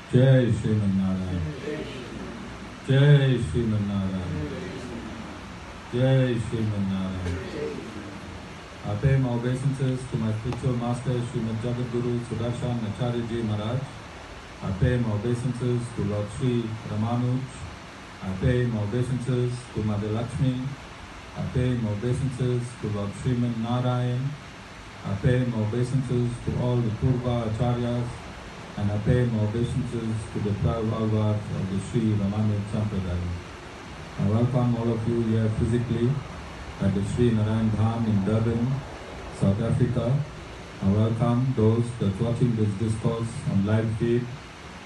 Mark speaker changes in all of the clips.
Speaker 1: Jai Sriman Narayan. Jai Sriman Narayan. Jai Sriman Narayan. I pay my obeisances to my spiritual master, Srimad Jagadguru Sudarshan Acharya Ji Maharaj. I pay my obeisances to Lord Sri Ramanuj. I pay my obeisances to Mother Lakshmi. I pay my obeisances to Lord Sriman Narayan. I pay my obeisances to all the Purva Acharyas. And I pay my obeisances to the 12 Alvars of the Sri Ramanuj Sampradaya. I welcome all of you here physically at the Sri Narayan Dham in Durban, South Africa. I welcome those that watching this discourse on live feed,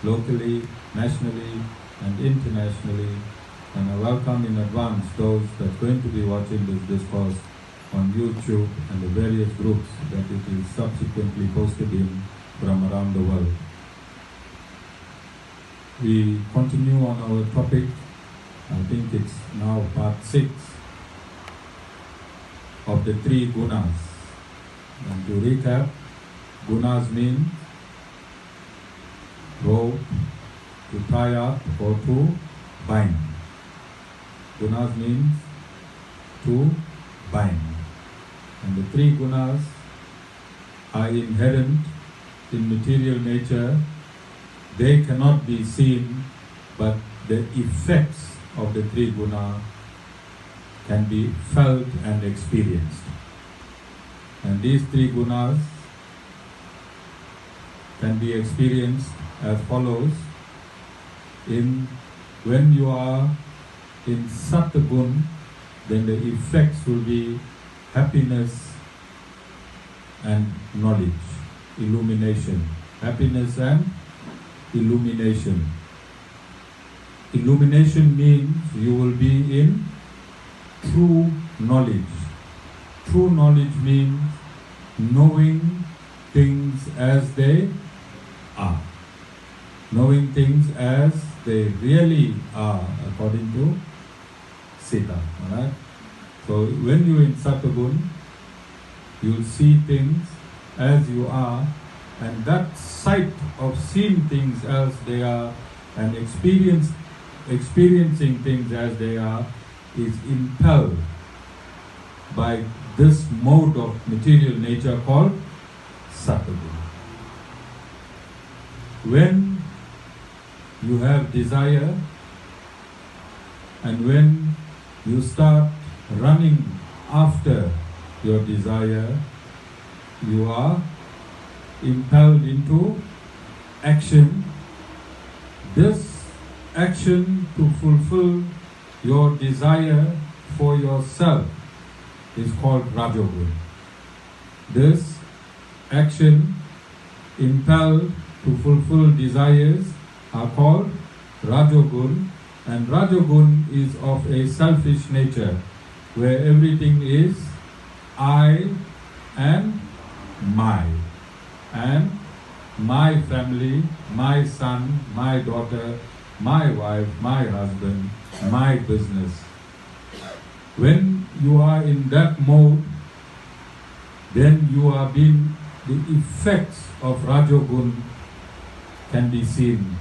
Speaker 1: locally, nationally, and internationally. And I welcome in advance those that are going to be watching this discourse on YouTube and the various groups that it is subsequently posted in from around the world. We continue on our topic. I think it's now part 6 of the 3 Gunas. And to recap, Gunas mean rope, to tie up or to bind. Gunas means to bind. And the 3 Gunas are inherent in material nature. They cannot be seen, but the effects of the 3 Gunas can be felt and experienced. And these 3 Gunas can be experienced as follows. When you are in Sattva Gun, then the effects will be happiness and knowledge, illumination. Happiness and illumination. Illumination means you will be in true knowledge. True knowledge means knowing things as they are. Knowing things as they really are, according to Sita. Alright? So when you're in Sattva Gun, you'll see things as you are, and that sight of seeing things as they are and experiencing things as they are is impelled by this mode of material nature called Sattva Gun. When you have desire and when you start running after your desire, you are impelled into action. This action to fulfill your desire for yourself is called Rajogun. This action impelled to fulfill desires are called Rajogun, and Rajogun is of a selfish nature, where everything is I and my family, my son, my daughter, my wife, my husband, my business. When you are in that mode, then you are being, the effects of Rajogun can be seen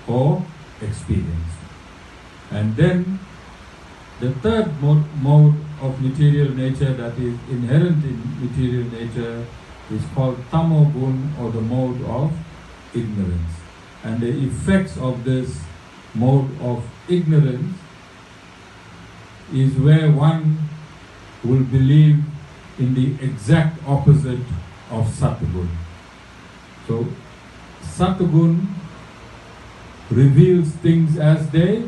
Speaker 1: or experienced. And then the third mode of material nature that is inherent in material nature is called Tamogun, or the mode of ignorance. And the effects of this mode of ignorance is where one will believe in the exact opposite of Sattva Gun. So Sattva Gun reveals things as they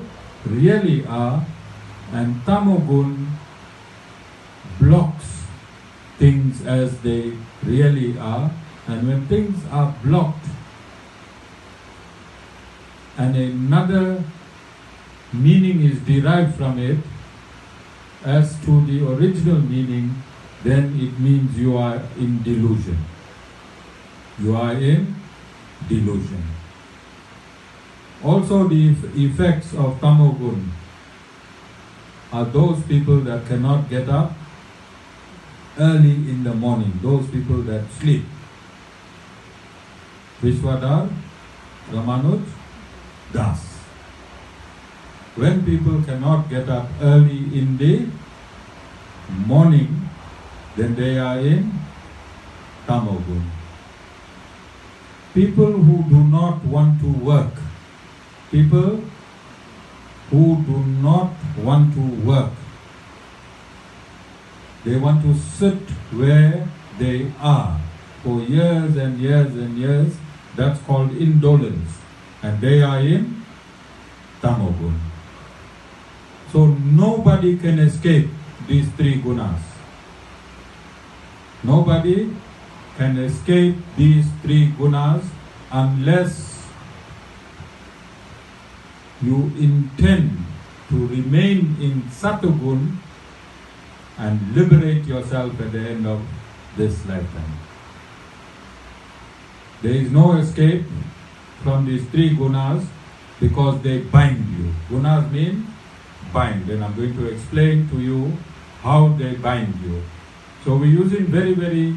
Speaker 1: really are, and Tamogun blocks things as they really are. And when things are blocked and another meaning is derived from it as to the original meaning, then it means you are in delusion. You are in delusion. Also, the effects of Tamogun are those people that cannot get up early in the morning, those people that sleep. Vishwadar Ramanuj Das. When people cannot get up early in the morning, then they are in Tamogun. People who do not want to work, people who do not want to work, they want to sit where they are for years and years and years. That's called indolence. And they are in Tamogun. So nobody can escape these three gunas. Nobody can escape these three gunas unless you intend to remain in Sattvagun and liberate yourself at the end of this lifetime. There is no escape from these three gunas because they bind you. Gunas mean bind, and I'm going to explain to you how they bind you. So we're using very, very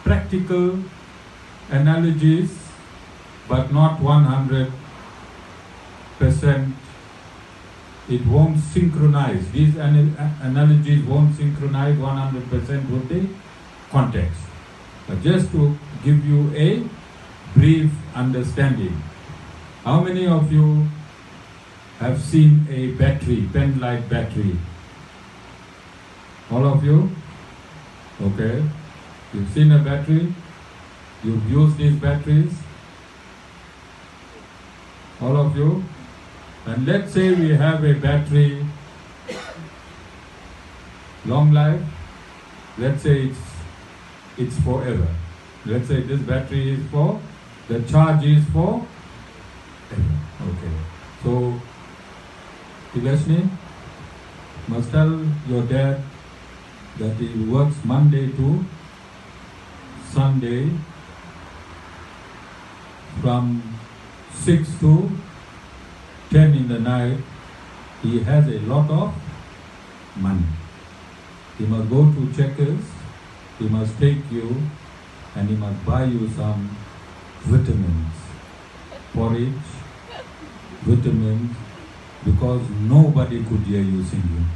Speaker 1: practical analogies, but not 100%. It won't synchronize. These analogies won't synchronize 100% with the context. But just to give you a brief understanding. How many of you have seen a battery, pen-like battery? All of you? Okay. You've seen a battery? You've used these batteries? All of you? And let's say we have a battery, long life. Let's say it's forever. Let's say this battery is for, the charge is for ever. Okay. So, Tivashni, must tell your dad that he works Monday to Sunday from 6 to 10 in the night. He has a lot of money. He must go to Checkers, he must take you, and he must buy you some vitamins, porridge, vitamins, because nobody could hear you singing.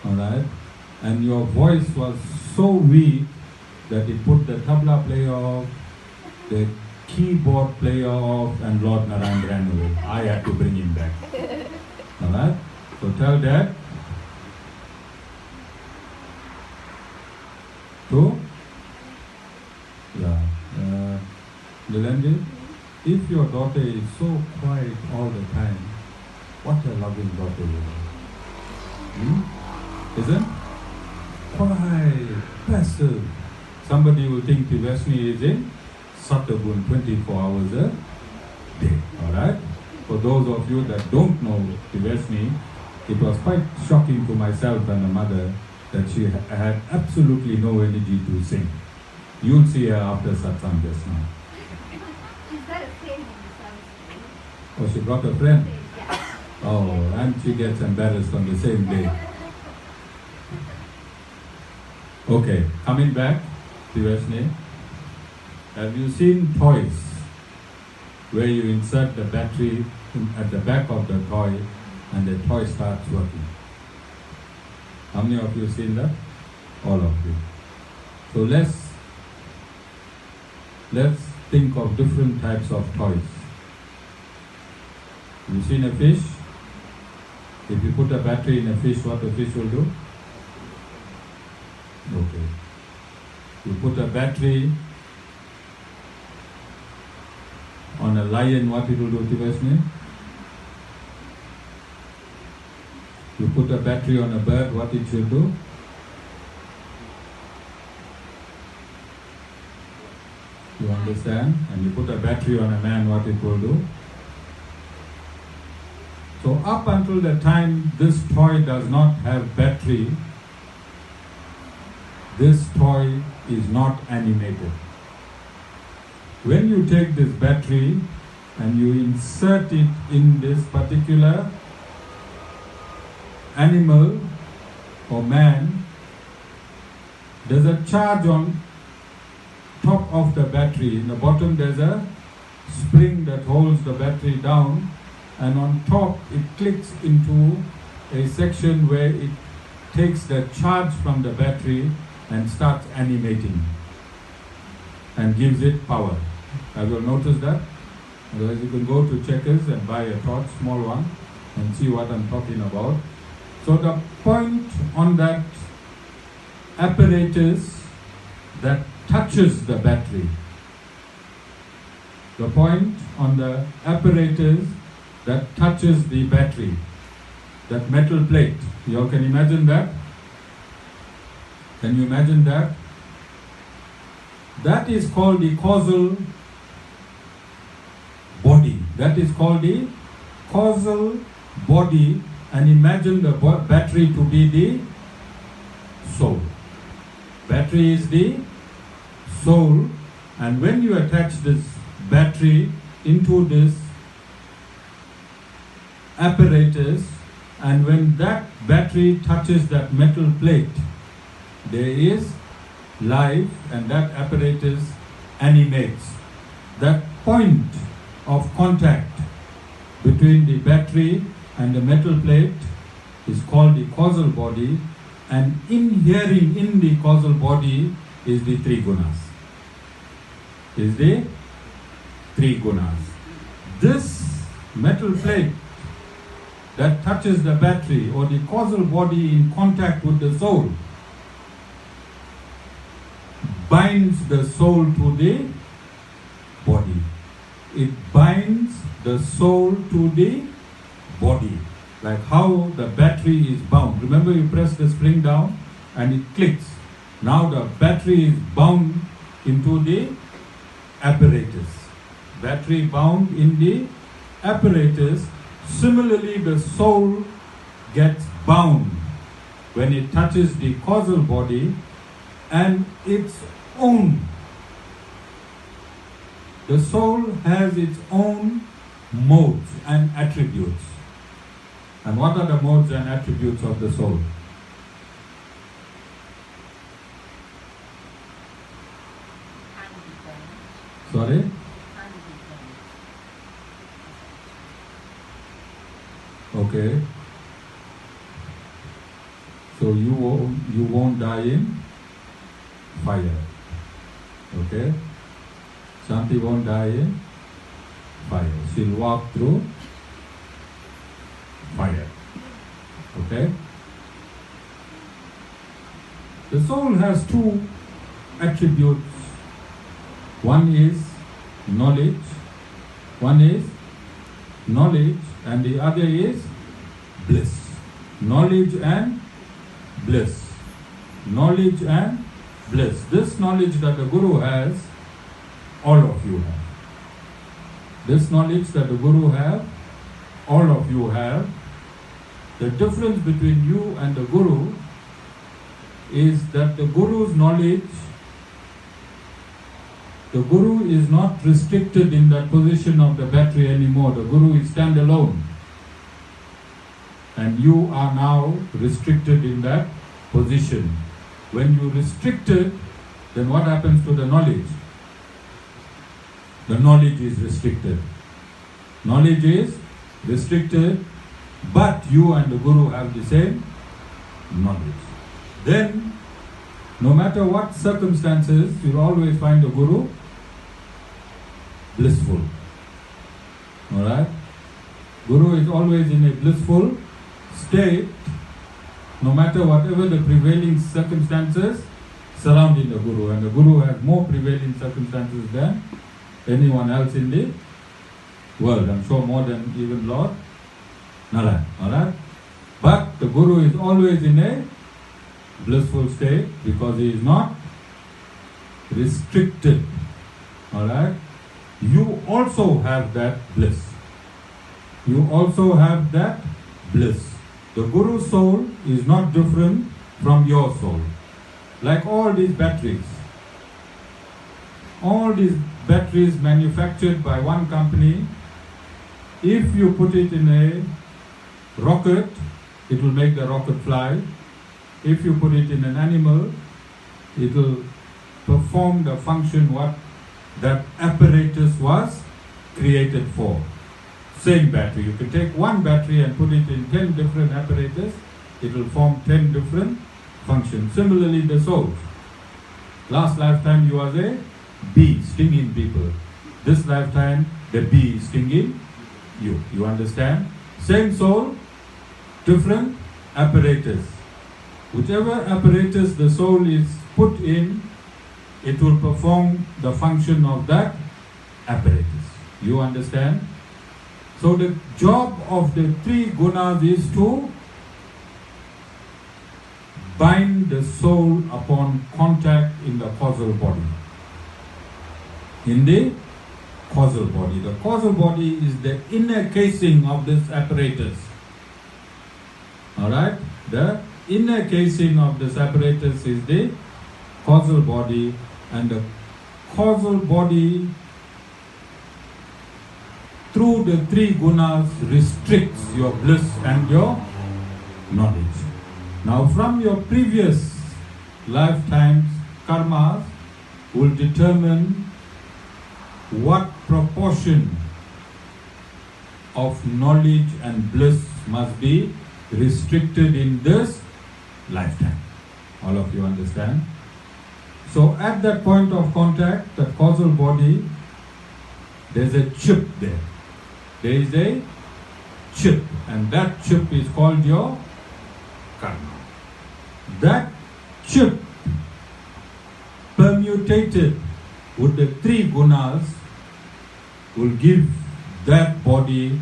Speaker 1: Alright? And your voice was so weak that he put the tabla player off, the keyboard player off, and Lord Narayan ran away. I had to bring him back. Alright? So tell Dad to, Nilandi, if your daughter is so quiet all the time, what a loving daughter you are. Isn't? Quiet, passive. Somebody will think Tivashni is in Sattvagun 24 hours a day. Alright? For those of you that don't know Tivashni, it was quite shocking to myself and the mother that she had absolutely no energy to sing. You'll see her after satsang just now.
Speaker 2: She's got a friend in the house.
Speaker 1: Oh, she brought a friend? Oh, and she gets embarrassed on the same day. Okay, coming back, Tivashni, have you seen toys where you insert the battery at the back of the toy and the toy starts working? How many of you have seen that? All of you. So let's think of different types of toys. Have you seen a fish? If you put a battery in a fish, what the fish will do? Okay. You put a battery on a lion, what it will do, Tivashni? You put a battery on a bird, what it should do? You understand? And you put a battery on a man, what it will do? So up until the time this toy does not have battery, this toy is not animated. When you take this battery and you insert it in this particular animal or man, there's a charge on top of the battery. In the bottom there's a spring that holds the battery down, and on top it clicks into a section where it takes the charge from the battery and starts animating and gives it power. Have you noticed that? Otherwise you can go to Checkers and buy a torch, small one, and see what I'm talking about. So the point on that apparatus that touches the battery, the point on the apparatus that touches the battery, that metal plate, you all can imagine that? Can you imagine that? That is called the causal body. That is called the causal body, and imagine the battery to be the soul. Battery is the soul, and when you attach this battery into this apparatus, and when that battery touches that metal plate, there is life, and that apparatus animates. That point of contact between the battery and the metal plate is called the causal body, and inhering in the causal body is the three gunas. Is the three gunas. This metal plate that touches the battery or the causal body in contact with the soul binds the soul to the body. It binds the soul to the body, like how the battery is bound. Remember, you press the spring down and it clicks. Now the battery is bound into the apparatus. Battery bound in the apparatus. Similarly, the soul gets bound when it touches the causal body, and its own. The soul has its own modes and attributes. And what are the modes and attributes of the soul? Sorry? Okay. So you won't die in fire. Okay? Shanti won't die in fire. She'll walk through fire. Okay? The soul has two attributes. One is knowledge. One is knowledge, and the other is bliss. Knowledge and bliss. Knowledge and bliss. This knowledge that the Guru has, all of you have. This knowledge that the Guru have, all of you have. The difference between you and the Guru is that the Guru's knowledge, the Guru is not restricted in that position of the battery anymore. The Guru is standalone. And you are now restricted in that position. When you restrict it, then what happens to the knowledge? The knowledge is restricted. Knowledge is restricted, but you and the Guru have the same knowledge. Then, no matter what circumstances, you'll always find the Guru blissful. Alright? Guru is always in a blissful state, no matter whatever the prevailing circumstances surrounding the Guru. And the Guru has more prevailing circumstances than anyone else in the world. I'm sure more than even Lord Narayan. Alright? But the Guru is always in a blissful state because he is not restricted. Alright? You also have that bliss. You also have that bliss. The Guru's soul is not different from your soul. Like all these batteries. All these batteries manufactured by one company, if you put it in a rocket, it will make the rocket fly. If you put it in an animal, it will perform the function what that apparatus was created for. Same battery. You can take one battery and put it in 10 different apparatus, it will form 10 different functions. Similarly, the soul. Last lifetime you was a bee stinging people. This lifetime the bee is stinging you. You understand? Same soul, different apparatus. Whichever apparatus the soul is put in, it will perform the function of that apparatus. You understand? So the job of the three gunas is to bind the soul upon contact in the causal body. In the causal body. The causal body is the inner casing of this apparatus. Alright? The inner casing of this apparatus is the causal body, and the causal body through the three gunas restricts your bliss and your knowledge. Now from your previous lifetimes, karmas will determine what proportion of knowledge and bliss must be restricted in this lifetime. All of you understand? So at that point of contact, the causal body, there's a chip there. There is a chip, and that chip is called your karma. That chip permutated with the three gunas will give that body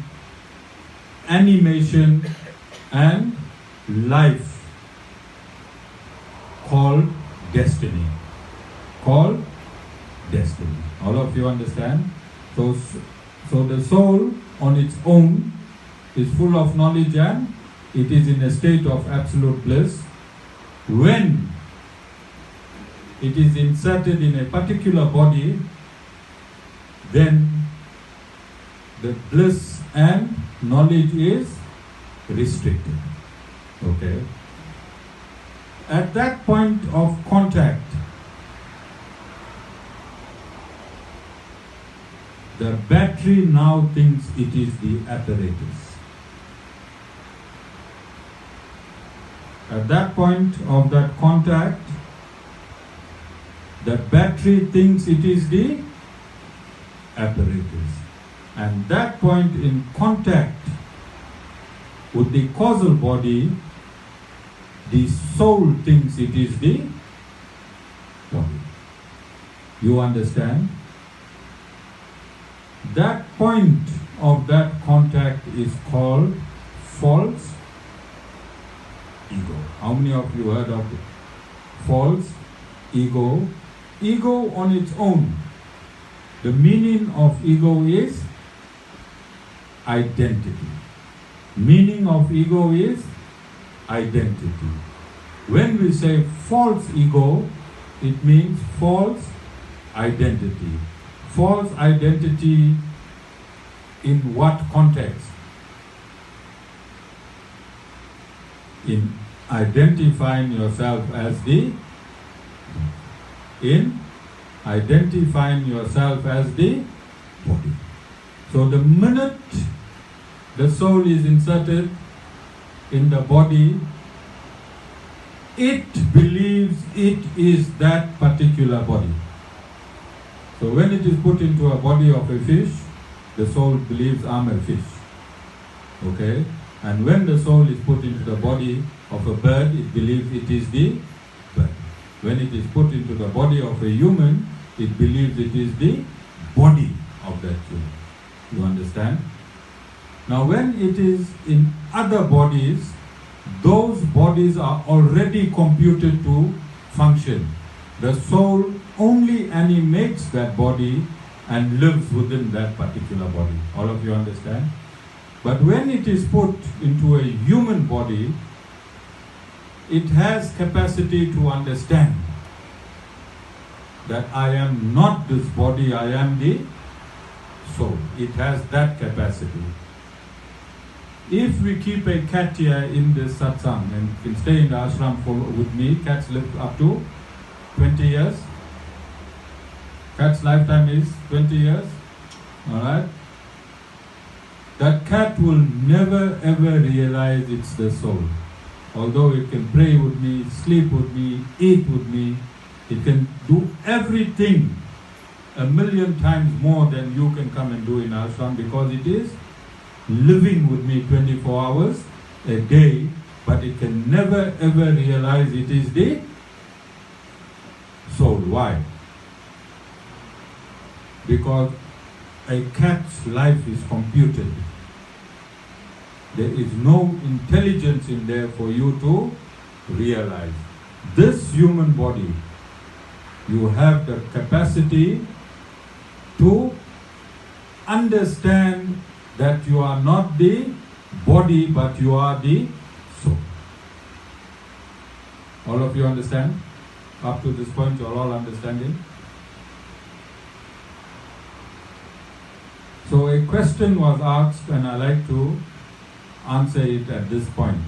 Speaker 1: animation and life called destiny. Called destiny. All of you understand? So the soul on its own is full of knowledge and it is in a state of absolute bliss. When it is inserted in a particular body, then the bliss and knowledge is restricted. Okay? At that point of contact, the battery now thinks it is the apparatus. At that point of that contact, the battery thinks it is the apparatus. And that point in contact with the causal body, the soul thinks it is the body. You understand? That point of that contact is called false ego. How many of you heard of it? False ego. Ego on its own. The meaning of ego is identity. Meaning of ego is identity. When we say false ego, it means false identity. False identity in what context? In identifying yourself as the body. So the minute the soul is inserted in the body, it believes it is that particular body. So when it is put into a body of a fish, the soul believes I'm a fish. Okay? And when the soul is put into the body of a bird, it believes it is the bird. When it is put into the body of a human, it believes it is the body of that human. You understand? Now when it is in other bodies, those bodies are already computed to function. The soul only animates that body and lives within that particular body. All of you understand? But when it is put into a human body, it has capacity to understand that I am not this body, I am the soul. It has that capacity. If we keep a cat here in this satsang and can stay in the ashram with me, cats live up to 20 years. Cat's lifetime is 20 years. Alright? that cat will never ever realize it's the soul. Although it can pray with me, sleep with me, eat with me, it can do everything 1,000,000 times more than you can come and do in ashram, because it is living with me 24 hours a day, but it can never ever realize it is the soul. Why? Because a cat's life is computed. There is no intelligence in there for you to realize. This human body, you have the capacity to understand that you are not the body, but you are the soul. All of you understand? Up to this point, you are all understanding? So a question was asked, and I like to answer it at this point.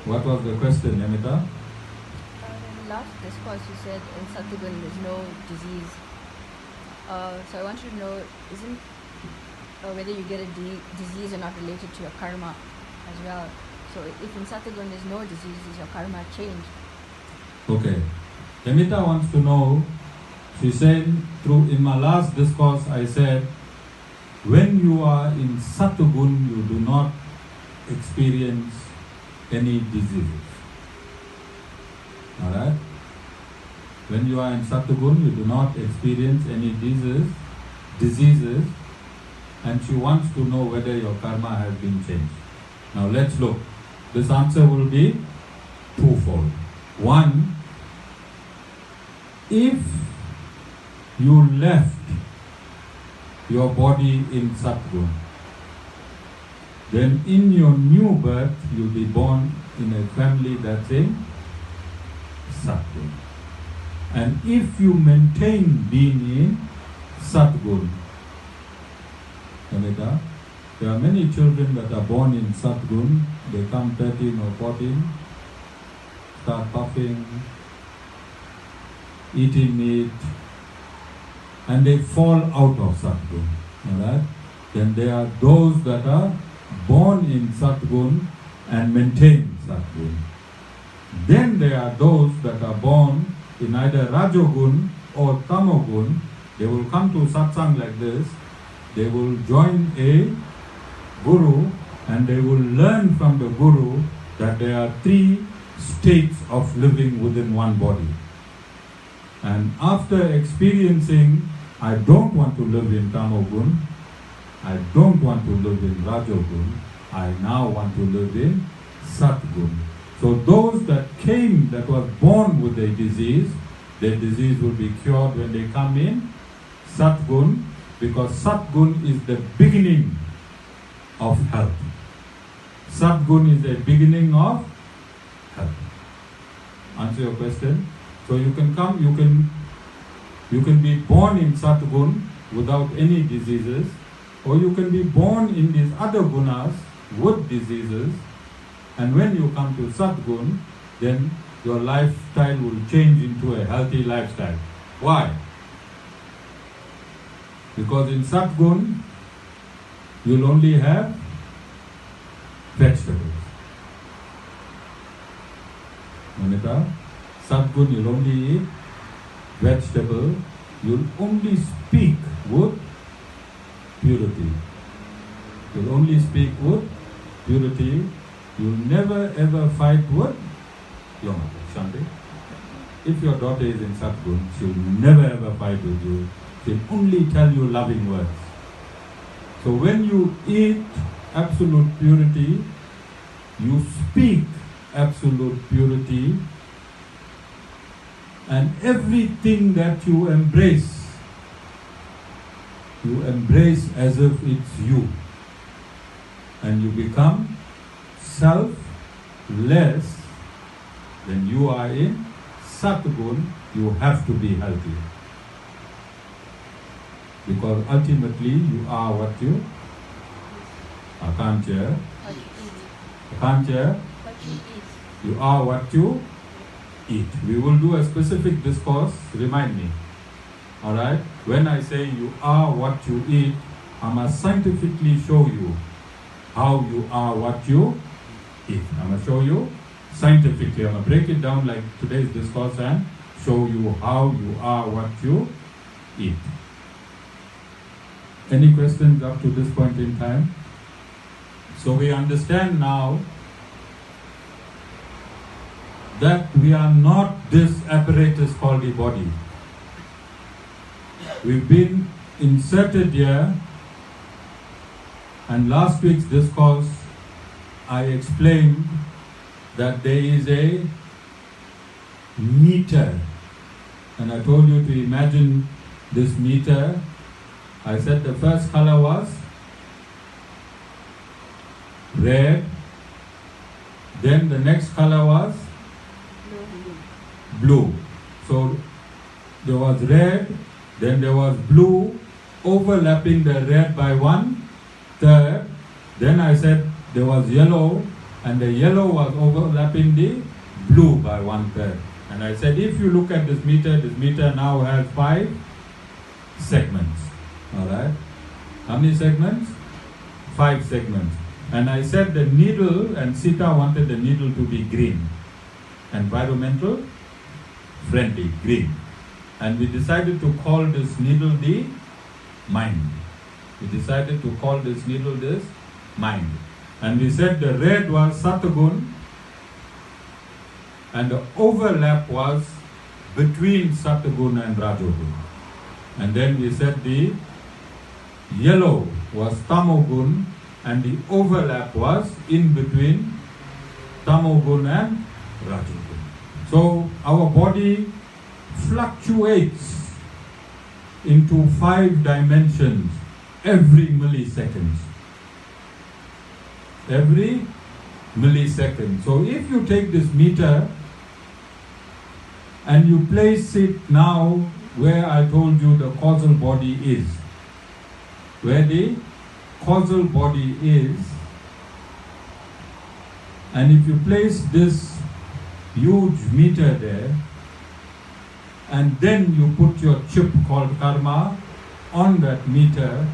Speaker 1: What was the question, Amita?
Speaker 3: In the last discourse, you said in Sattva there's no disease. So I want you to know, isn't whether you get a disease or not related to your karma as well? So if in Sattva there's no disease, is your karma changed?
Speaker 1: Okay. Amita wants to know. She said, in my last discourse, I said, when you are in Sattva, you do not experience any diseases. Alright? When you are in Sattva, you do not experience any diseases, and she wants to know whether your karma has been changed. Now let's look. This answer will be twofold. One, if you left your body in Sattva, then in your new birth you'll be born in a family that's in Sattva. And if you maintain being in Sattva, there are many children that are born in Sattva, they come 13 or 14, start puffing, eating meat, and they fall out of Sattva. Alright? Then there are those that are born in Sattva and maintain Sattva. Then there are those that are born in either Rajogun or Tamogun. They will come to satsang like this, they will join a guru, and they will learn from the guru that there are 3 states of living within one body. And after experiencing, I don't want to live in Tamogun, I don't want to live in Rajogun, I now want to live in Sattva. So those that was born with a disease, their disease will be cured when they come in Sattva, because Sattva is the beginning of health. Sattva is the beginning of health. Answer your question? So you can be born in Sattva without any diseases, or you can be born in these other gunas with diseases, and when you come to Sattva, then your lifestyle will change into a healthy lifestyle. Why? Because in Sattva, you'll only have vegetables. Manita? Sattva, you'll only eat vegetable, you'll only speak with purity. You'll only speak with purity. You'll never ever fight with your mother. Shanti? If your daughter is in Sattva, she'll never ever fight with you. She'll only tell you loving words. So when you eat absolute purity, you speak absolute purity, and everything that you embrace as if it's you. And you become selfless. When you are in Sattva, you have to be healthy. Because ultimately you are what you akancha. Akancha. You are what you eat. We will do a specific discourse, remind me. Alright? When I say you are what you eat, I must scientifically show you how you are what you eat. I'm going to show you scientifically. I'm going to break it down like today's discourse and show you how you are what you eat. Any questions up to this point in time? So we understand now that we are not this apparatus called the body. We've been inserted here, and last week's discourse I explained that there is a meter, and I told you to imagine this meter. I said the first color was red, then the next color was blue. So there was red, then there was blue, overlapping the red by 1/3. Then I said there was yellow, and the yellow was overlapping the blue by 1/3. And I said if you look at this meter now has 5 segments. Alright? How many segments? 5 segments. And I said the needle, and Sita wanted the needle to be green. Environmental friendly, green. And we decided to call this needle the mind. We decided to call this needle this mind. And we said the red was Sattva, and the overlap was between Sattva and Rajogun. And then we said the yellow was Tamogun, and the overlap was in between Tamogun and Rajogun. So our body fluctuates into 5 dimensions every millisecond. Every millisecond. So if you take this meter and you place it now where I told you the causal body is, where the causal body is, and if you place this huge meter there, and then you put your chip called karma on that meter,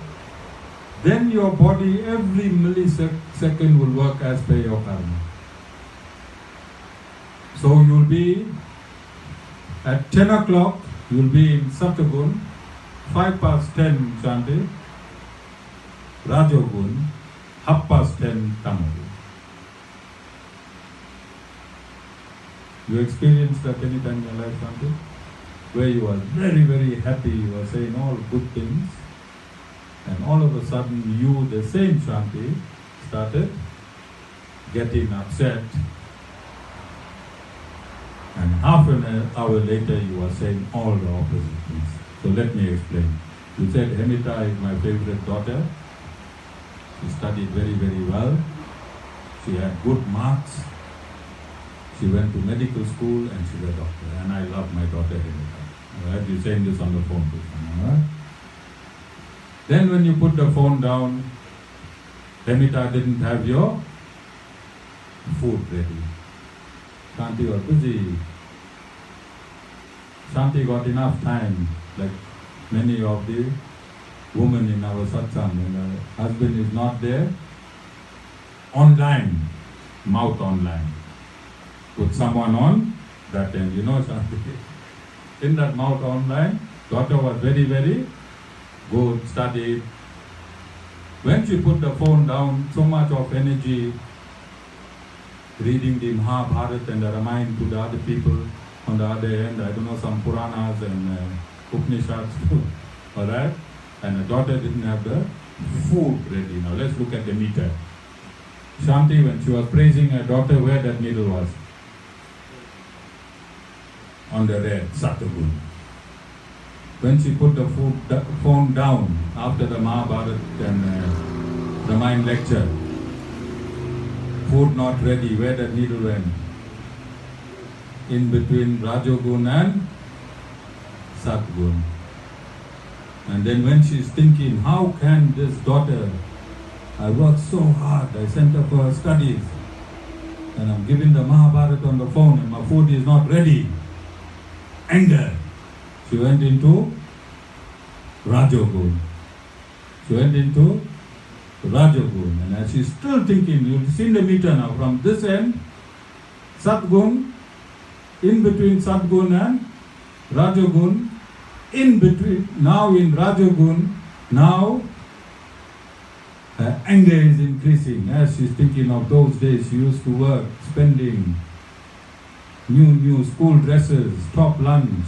Speaker 1: then your body every millisecond will work as per your karma. So you'll be at 10 o'clock, you'll be in Sattva, 5 past 10 Shanti, Rajogun, 10:30 Tamogun. You experienced that any time in your life, Shanti? Where you are very, very happy, you are saying all good things, and all of a sudden you, the same Shanti, started getting upset, and half an hour later you are saying all the opposite things. So let me explain. You said Hemita is my favorite daughter. She studied very, very well. She had good marks. She went to medical school and she's a doctor. And I love my daughter Hemita. Alright, you're saying this on the phone to someone, alright? Then when you put the phone down, Hemita didn't have your food ready. Shanti was busy. Shanti got enough time, like many of the women in our satsang. When the husband is not there, online, mouth online. Put someone on that end, you know, Shanti. In that mouth online, daughter was very, very good, studied. When she put the phone down, so much of energy, reading the Mahabharata and the Ramayana to the other people. On the other end, I don't know, some Puranas and Upanishads too. Alright? And the daughter didn't have the food ready. Now let's look at the meter. Shanti, when she was praising her daughter, where that needle was? On the red, Sattva. When she put the phone down after the Mahabharata and Ramayana lecture, food not ready, where that needle went? In between Rajogun and Sattva. And then when she's thinking, how can this daughter, I worked so hard, I sent her for her studies, and I'm giving the Mahabharata on the phone and my food is not ready. Anger. She went into Rajogun. She went into Rajagun, and as she's still thinking, you've seen the meter now, from this end, Satgun, in between Satgun and Rajagun, in between, now in Rajagun, now her anger is increasing as she's thinking of those days she used to work, spending new school dresses, top lunch.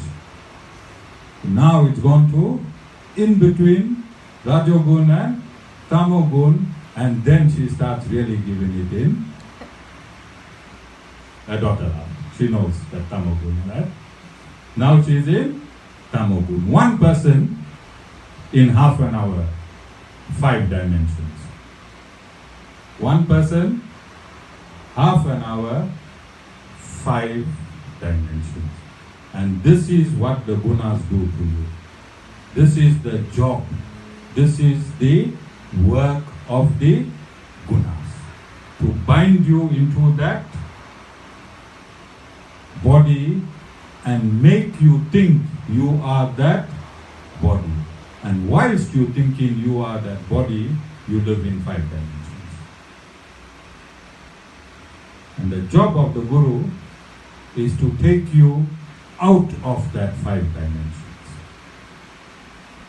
Speaker 1: Now it's gone to in between Rajogun and Tamogun, and then she starts really giving it in a daughter. She knows that Tamogun, right? Now she's in Tamogun. One person in half an hour, 5 dimensions. One person, half an hour, 5 dimensions. And this is what the Gunas do to you. This is the job. This is the work of the Gunas. To bind you into that body and make you think you are that body. And whilst you thinking you are that body, you live in 5 dimensions. And the job of the Guru is to take you out of that 5 dimensions.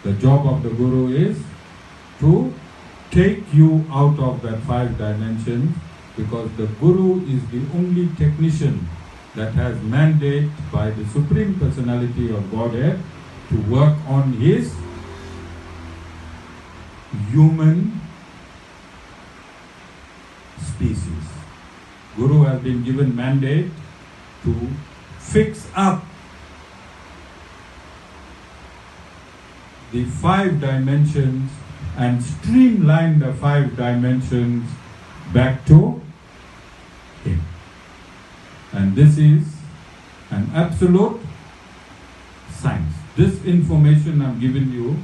Speaker 1: The job of the Guru is to take you out of that 5 dimensions, because the Guru is the only technician that has mandate by the Supreme Personality of Godhead to work on his human species. Guru has been given mandate to fix up the 5 dimensions and streamline the 5 dimensions back to him. And this is an absolute science. This information I'm giving you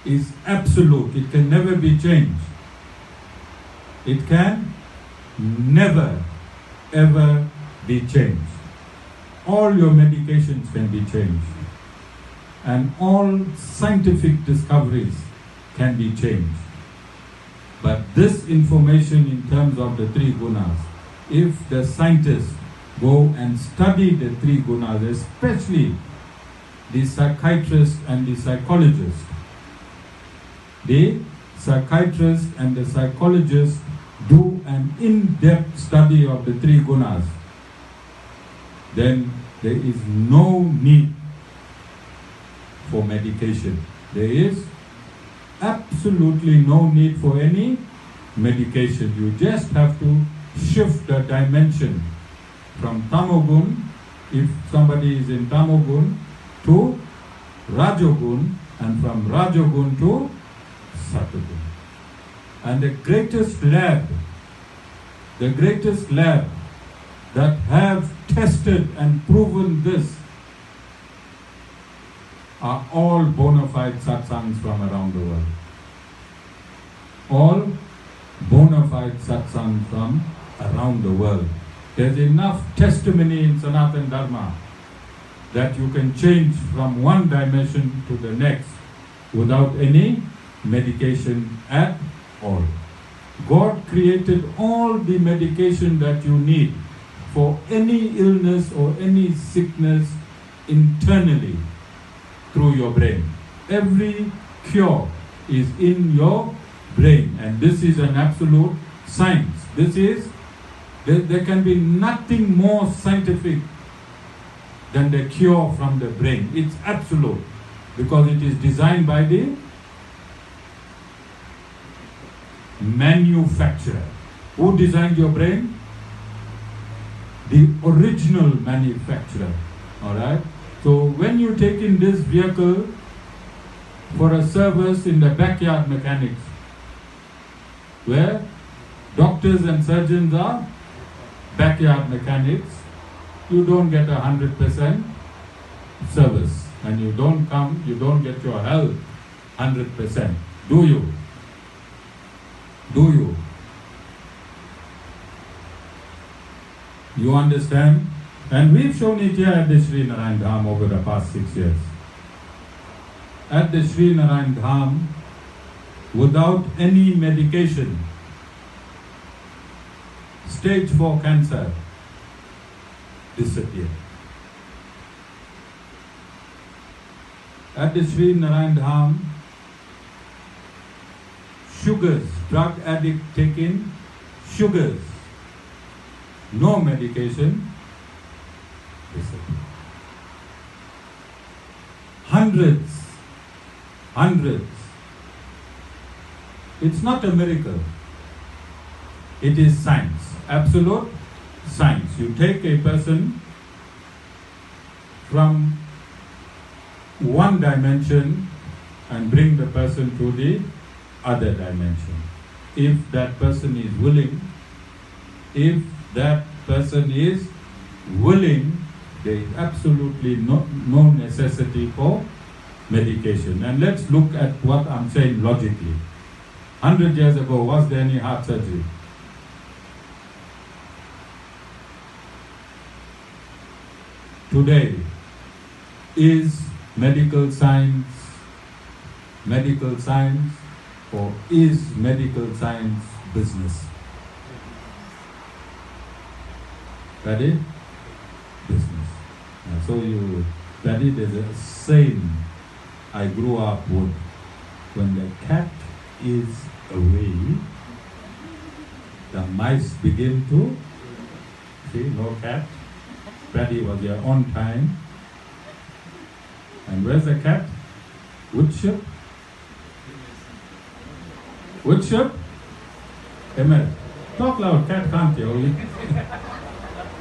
Speaker 1: is absolute. It can never be changed. It can never, ever be changed. All your medications can be changed. And all scientific discoveries can be changed. But this information in terms of the 3 gunas, if the scientists go and study the 3 gunas, especially the psychiatrist and the psychologist, the psychiatrist and the psychologist do an in-depth study of the 3 gunas, then there is no need for medication. There is absolutely no need for any medication. You just have to shift the dimension from Tamogun, if somebody is in Tamogun, to Rajogun, and from Rajogun to Sattvagun. And the greatest lab that have tested and proven this are all bona fide satsangs from around the world. All bona fide satsangs from around the world. There's enough testimony in Sanatan Dharma that you can change from one dimension to the next without any medication at all. God created all the medication that you need for any illness or any sickness internally through your brain. Every cure is in your brain, and this is an absolute science. There can be nothing more scientific than the cure from the brain. It's absolute, because it is designed by the manufacturer. Who designed your brain? The original manufacturer. Alright? So when you take in this vehicle for a service in the backyard mechanics, where doctors and surgeons are backyard mechanics, you don't get 100% service, and you don't get your health 100%. Do you? Do you? You understand? And we've shown it here at the Sri Narayan Dham over the past 6 years. At the Sri Narayan Dham, without any medication. Stage 4 cancer disappeared. At the Sri Narayan Dham, sugars, drug addict taking sugars, no medication, disappeared. Hundreds. It's not a miracle. It is science, absolute science. You take a person from one dimension and bring the person to the other dimension. If that person is willing, there is absolutely no necessity for medication. And let's look at what I'm saying logically. 100 years ago, was there any heart surgery? Today, is medical science or is medical science business? Ready? Business. There's a saying I grew up with: when the cat is away, the mice begin to see. No cat. Paddy was here on time. And where's the cat? Which ship? Which ship? Emma, talk loud, cat can't hear you.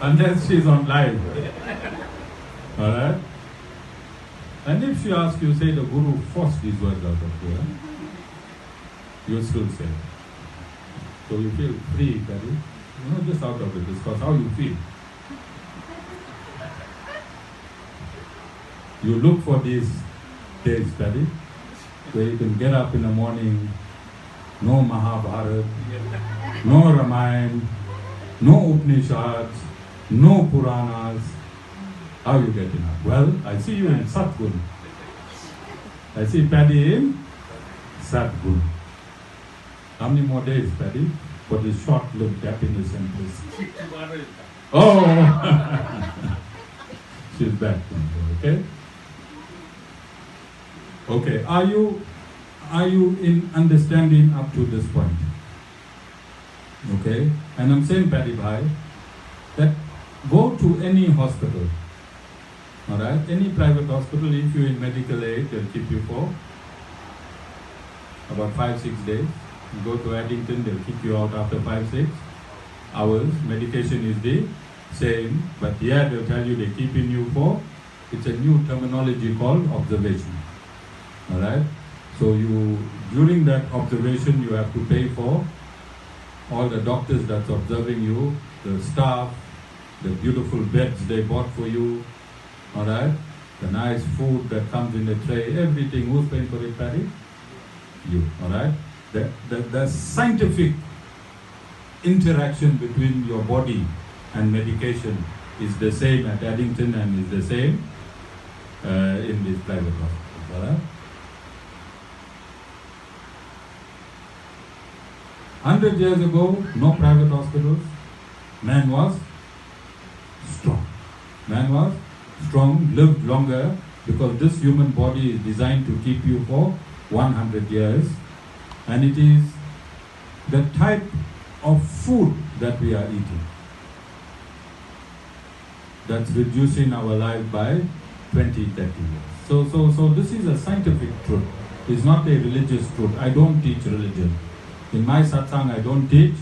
Speaker 1: Unless she's on live. Alright? And if she asks you, say the Guru forced these words out of you, you still say. So you feel free, Paddy. Not just out of the discourse, how you feel. You look for these days, Paddy, where you can get up in the morning, no Mahabharata, no Ramayana, no Upanishads, no Puranas. How you getting up? Well, I see you in Satgun. I see Paddy in Satgun. How many more days, Paddy, for this short-lived happiness and bliss? Oh! She's back. Okay? Okay, are you in understanding up to this point? Okay, and I'm saying, Paddy Bhai, that go to any hospital, alright, any private hospital. If you're in medical aid, they'll keep you for about 5-6 days. You go to Addington, they'll kick you out after 5-6 hours. Medication is the same, but here they'll tell you they're keeping you for, it's a new terminology called observation. Alright? So during that observation, you have to pay for all the doctors that's observing you, the staff, the beautiful beds they bought for you, alright? The nice food that comes in the tray, everything. Who's paying for it, Paddy? You, alright? The scientific interaction between your body and medication is the same at Addington and is the same in these private hospitals, alright? 100 years ago, no private hospitals. Man was strong. Man was strong, lived longer, because this human body is designed to keep you for 100 years. And it is the type of food that we are eating that's reducing our life by 20, 30 years. So this is a scientific truth. It's not a religious truth. I don't teach religion. In my satsang, I don't teach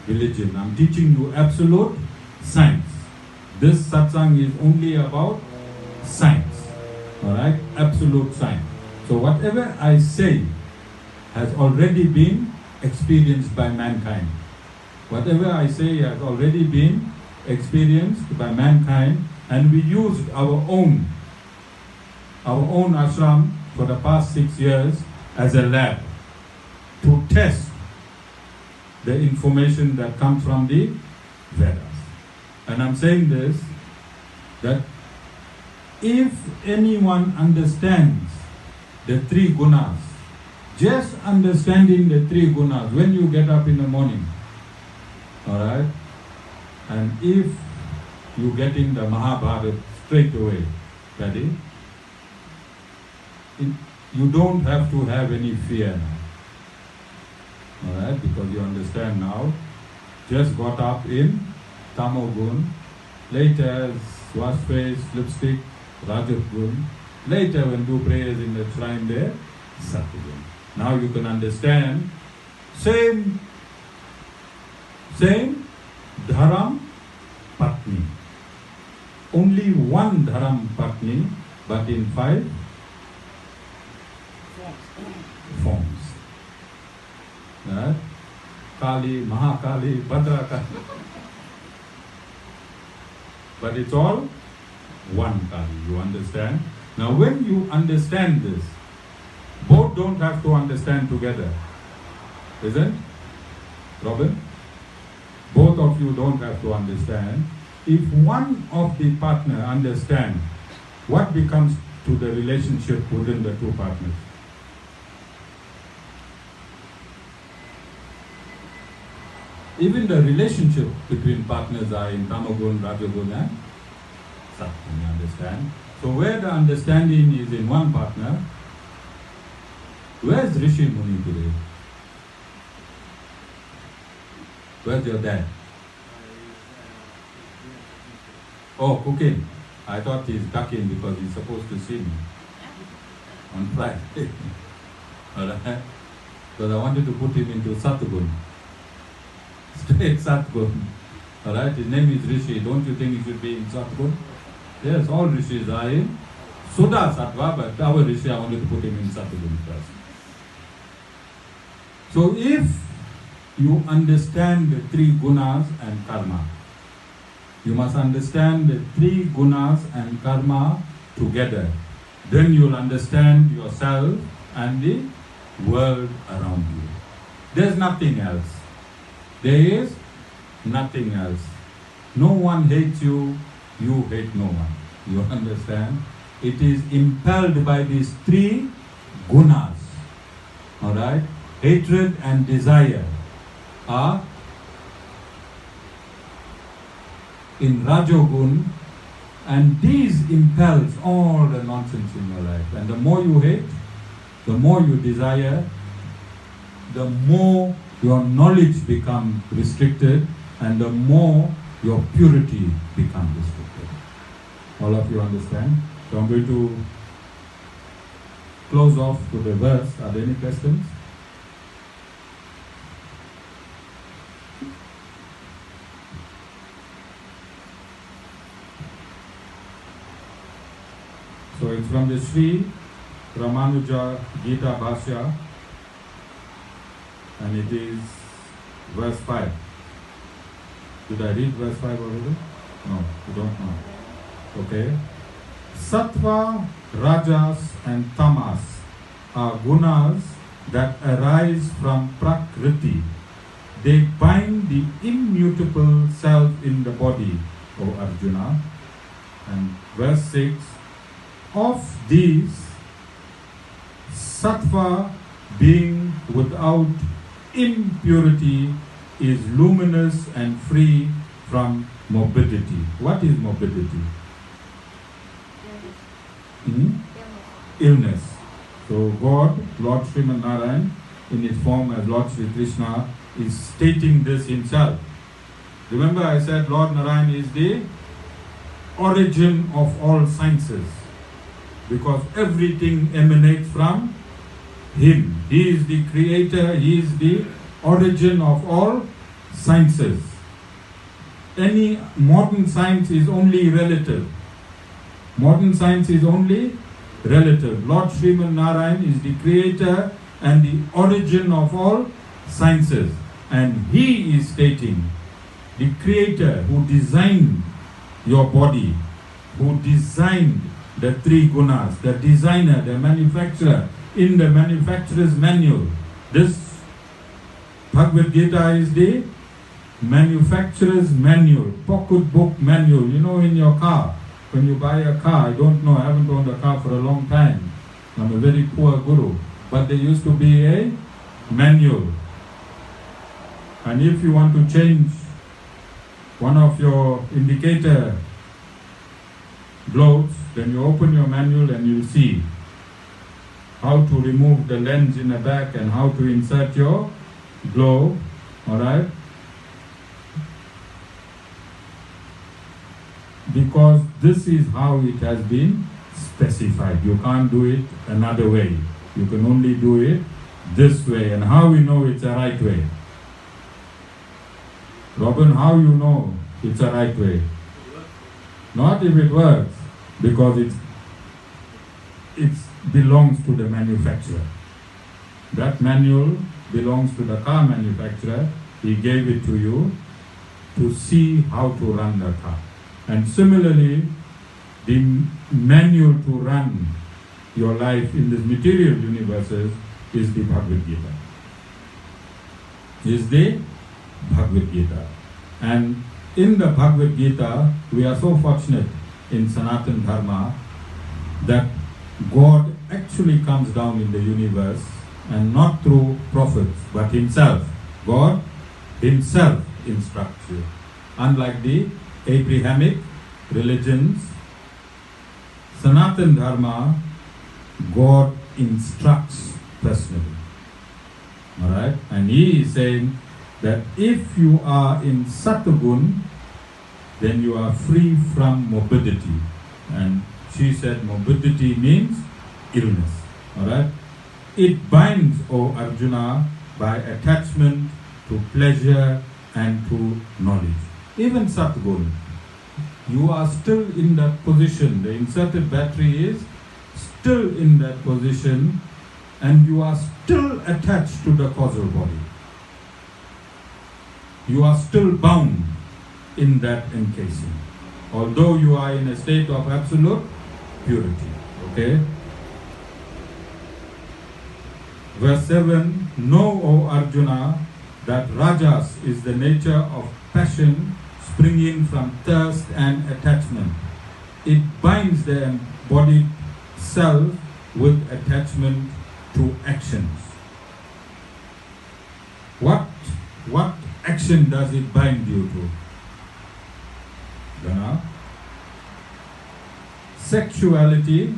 Speaker 1: religion. I'm teaching you absolute science. This satsang is only about science. Alright? Absolute science. So whatever I say has already been experienced by mankind. Whatever I say has already been experienced by mankind, and we used our own ashram for the past 6 years as a lab to test the information that comes from the Vedas. And I'm saying this, that if anyone understands the 3 gunas, Just understanding the three gunas when you get up in the morning. Alright? And if you getting the Mahabharata straight away, ready? You don't have to have any fear now. Alright? Because you understand now. Just got up in Tamogun. Later, wash face, lipstick, Rajagun. Later, when do prayers in the shrine there, Sattvagun. Now you can understand, same Dharam Patni. Only one Dharam Patni, but in 5 forms. Right? Kali, Mahakali, Bhadrakali. But it's all one Kali, you understand? Now when you understand this, both don't have to understand together. Isn't? Robin? Both of you don't have to understand. If one of the partner understands, what becomes to the relationship within the two partners? Even the relationship between partners are in Tamagun, Rajagun and Sattva, you understand? So where the understanding is in one partner, where's Rishi Muni today? Where's your dad? Oh, cooking. I thought he's ducking because he's supposed to see me on Friday. Alright? Because I wanted to put him into Sattvagun. Straight Sattvagun. Alright? His name is Rishi. Don't you think he should be in Sattvagun? Yes, all Rishis are in Sudha Sattva, but our Rishi, I wanted to put him in Sattvagun first. So if you understand the three gunas and karma, you must understand the three gunas and karma together. Then you'll understand yourself and the world around you. There's nothing else. There is nothing else. No one hates you, you hate no one. You understand? It is impelled by these three gunas. Alright? Hatred and desire are in Rajogun, and these impels all the nonsense in your life. And the more you hate, the more you desire, the more your knowledge becomes restricted, and the more your purity becomes restricted. All of you understand? So I'm going to close off to the verse. Are there any questions? So it's from the Sri Ramanuja Gita Bhashya, and it is verse 5. Did I read verse 5 already? No, you don't know. Okay. Sattva, Rajas and Tamas are gunas that arise from Prakriti. They bind the immutable self in the body, O Arjuna. And verse 6, of these, Sattva, being without impurity, is luminous and free from morbidity. What is morbidity? Illness. So God, Lord Shiva and Narayan, in his form as Lord Sri Krishna, is stating this himself. Remember I said Lord Narayan is the origin of all sciences, because everything emanates from him. He is the creator, he is the origin of all sciences. Any modern science is only relative. Modern science is only relative. Lord Shiva and Narayan is the creator and the origin of all sciences. And he is stating, the creator who designed your body, who designed the three gunas, the designer, the manufacturer, in the manufacturer's manual. This Bhagavad Gita is the manufacturer's manual, pocket book manual. You know, in your car, when you buy a car, I don't know, I haven't owned a car for a long time. I'm a very poor guru. but there used to be a manual. And if you want to change one of your indicator globes, then you open your manual and you'll see how to remove the lens in the back and how to insert your globe, alright? Because this is how it has been specified. You can't do it another way. You can only do it this way. And how we know it's a right way? Robin, how you know it's a right way? Not if it works, because it belongs to the manufacturer. That manual belongs to the car manufacturer. He gave it to you to see how to run the car. And similarly, the manual to run your life in this material universes is the Bhagavad Gita. Is the Bhagavad Gita. And in the Bhagavad Gita, we are so fortunate in Sanatan Dharma that God actually comes down in the universe, and not through prophets, but Himself. God Himself instructs you. Unlike the Abrahamic religions, Sanatan Dharma, God instructs personally. Alright? And He is saying that if you are in Sattva, then you are free from morbidity. And she said morbidity means illness. Alright? It binds, O Arjuna, by attachment to pleasure and to knowledge. Even Sattva, you are still in that position. The inserted battery is still in that position, and you are still attached to the causal body. You are still bound in that encasing, although you are in a state of absolute purity. Okay? Verse 7, know, O Arjuna, that Rajas is the nature of passion springing from thirst and attachment. It binds the embodied self with attachment to actions. What action does it bind you to? Gana? Sexuality,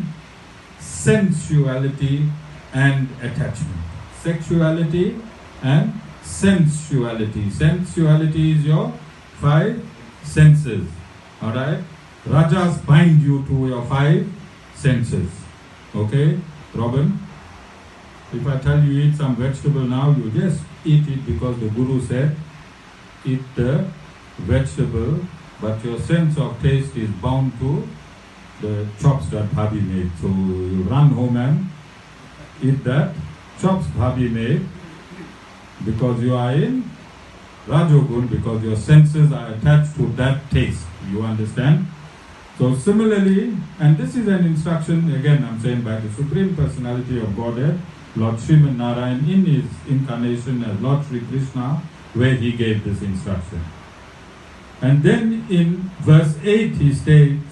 Speaker 1: sensuality, and attachment. Sexuality and sensuality. Sensuality is your 5 senses. Alright? Rajas bind you to your 5 senses. Okay? Robin? If I tell you eat some vegetable now, you just eat it because the Guru said eat the vegetable, but your sense of taste is bound to the chops that Bhabi made. So you run home and eat that chops Bhabi made because you are in Rajogun, because your senses are attached to that taste. You understand? So similarly, and this is an instruction, again I'm saying by the Supreme Personality of Godhead, Lord Shiva and Narayan, in his incarnation as Lord Sri Krishna, where he gave this instruction. And then in verse 8 he states,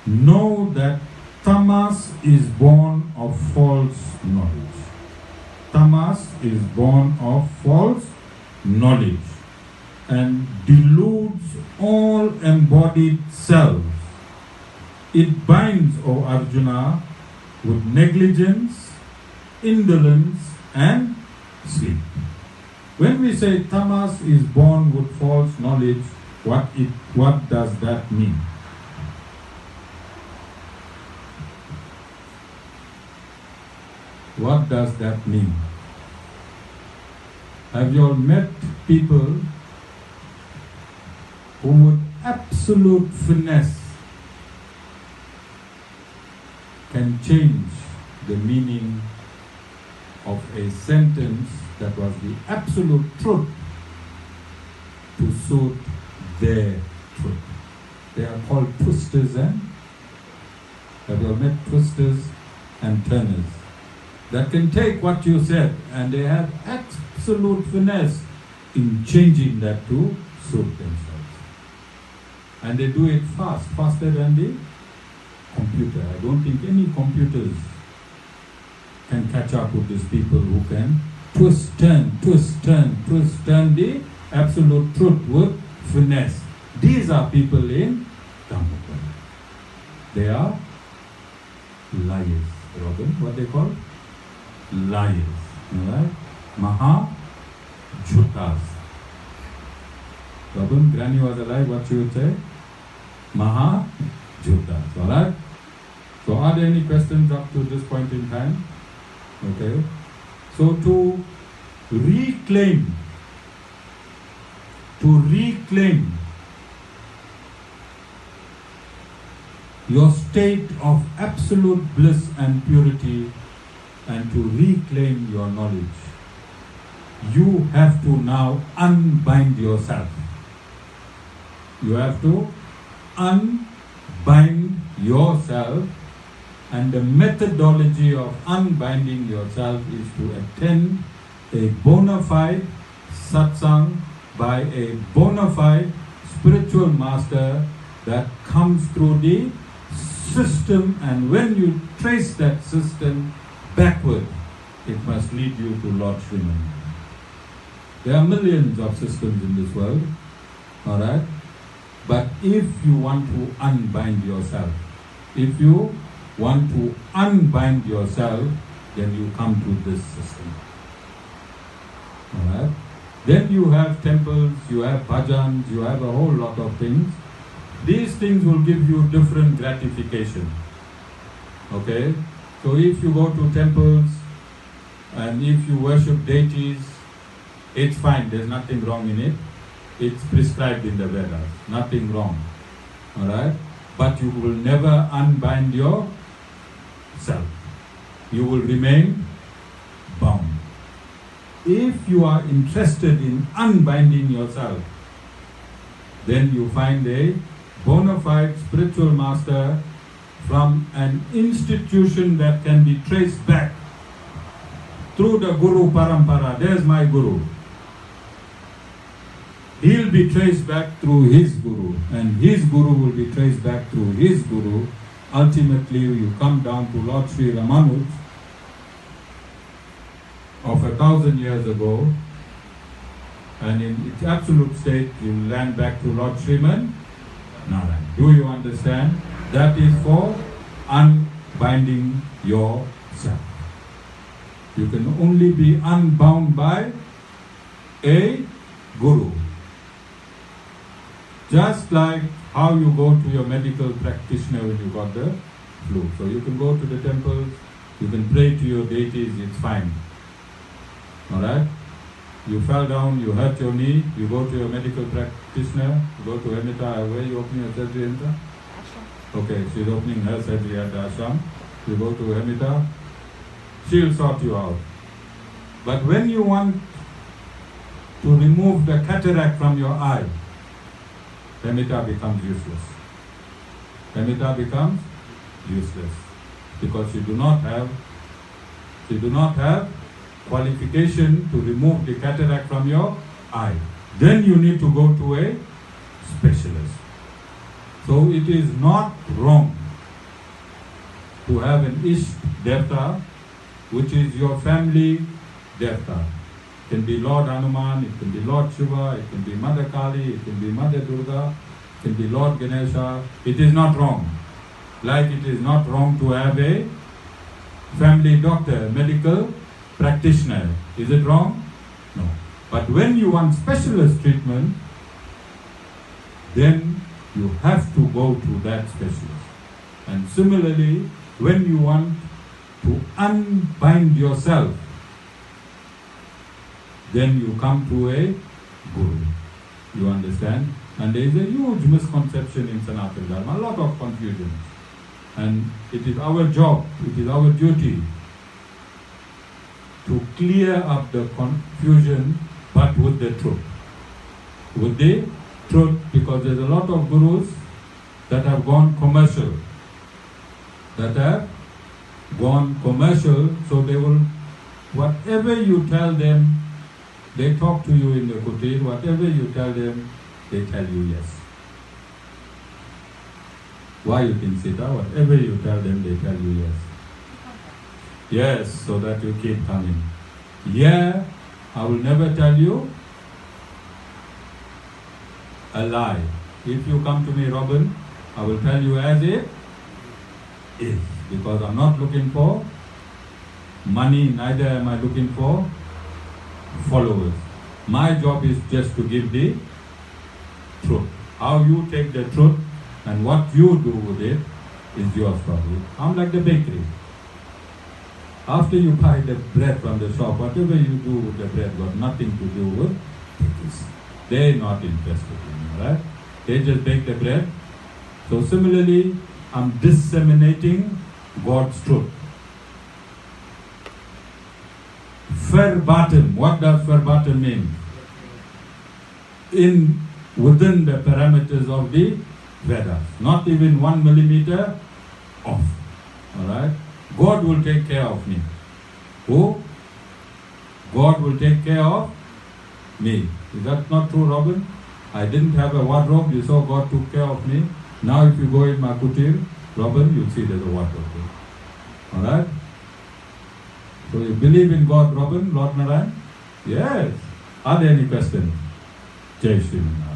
Speaker 1: know that Tamas is born of false knowledge. Tamas is born of false knowledge and deludes all embodied selves. It binds, O Arjuna, with negligence, indolence, and sleep. When we say Tamas is born with false knowledge, what does that mean? What does that mean? Have you all met people who with absolute finesse can change the meaning of a sentence that was the absolute truth to suit their truth? They are called twisters, and have you all met twisters and turners? That can take what you said and they have absolute finesse in changing that to suit themselves. And they do it faster than the computer. I don't think any computers can catch up with these people who can twist, turn the absolute truth with finesse. These are people in Dhammapada. They are liars. Robin, what they call? Liars. Alright? Maha Jhutas. Robin, Granny was alive, what she would say? Maha Jhutas. Alright? So are there any questions up to this point in time? Okay. So to reclaim your state of absolute bliss and purity, and to reclaim your knowledge, you have to now unbind yourself. You have to unbind yourself, and the methodology of unbinding yourself is to attend a bona fide satsang by a bona fide spiritual master that comes through the system, and when you trace that system backward, it must lead you to Lord Shiva. There are millions of systems in this world, alright? But if you want to unbind yourself, if you want to unbind yourself, then you come to this system. Alright? Then you have temples, you have bhajans, you have a whole lot of things. These things will give you different gratification. Okay? So if you go to temples and if you worship deities, it's fine, there's nothing wrong in it. It's prescribed in the Vedas, nothing wrong. Alright? But you will never unbind yourself. You will remain bound. If you are interested in unbinding yourself, then you find a bona fide spiritual master from an institution that can be traced back through the Guru Parampara. There's my Guru. He'll be traced back through his Guru, and his Guru will be traced back through his Guru. Ultimately, you come down to Lord Sri Ramanuj of 1,000 years ago, and in its absolute state, you land back to Lord Sriman Narayan. Do you understand? That is for unbinding yourself. You can only be unbound by a Guru. Just like how you go to your medical practitioner when you got the flu. So you can go to the temples, you can pray to your deities, it's fine. Alright? You fell down, you hurt your knee, you go to your medical practitioner, you go to Amita. Where are you opening your surgery, Amita? Ashram. Okay, she's opening her surgery at the ashram. You go to Amita, she'll sort you out. But when you want to remove the cataract from your eye, Amita becomes useless. Amita becomes useless because you do not have qualification to remove the cataract from your eye. Then you need to go to a specialist. So it is not wrong to have an Isht Devta, which is your family Devta. It can be Lord Hanuman, it can be Lord Shiva, it can be Mother Kali, it can be Mother Durga, it can be Lord Ganesha. It is not wrong. Like it is not wrong to have a family doctor, medical practitioner. Is it wrong? No. But when you want specialist treatment, then you have to go to that specialist. And similarly, when you want to unbind yourself, then you come to a Guru. You understand? And there is a huge misconception in Sanatan Dharma, a lot of confusion. And it is our job, it is our duty to clear up the confusion, but with the truth. With the truth, because there's a lot of gurus that have gone commercial. So they will, whatever you tell them, they talk to you in the kutir, whatever you tell them, they tell you yes. Why you can sit down, whatever you tell them, they tell you yes. Yes, so that you keep coming. Yeah, I will never tell you a lie. If you come to me, Robin, I will tell you as it is. Because I'm not looking for money, neither am I looking for followers. My job is just to give the truth. How you take the truth and what you do with it is your story. I'm like the bakery. After you buy the bread from the shop, whatever you do with the bread got nothing to do with bakeries. They're not interested in it, right? They just bake the bread. So similarly, I'm disseminating God's truth. Verbatim. What does verbatim mean? Within the parameters of the Vedas. Not even 1 millimeter off. Alright? God will take care of me. Who? God will take care of me. Is that not true, Robin? I didn't have a wardrobe, you saw God took care of me. Now if you go in my kutir, Robin, you'll see there's a wardrobe there. Alright? So you believe in God, Robin, Lord Narayan? Yes. Are there any questions? Jai Shri Narayan.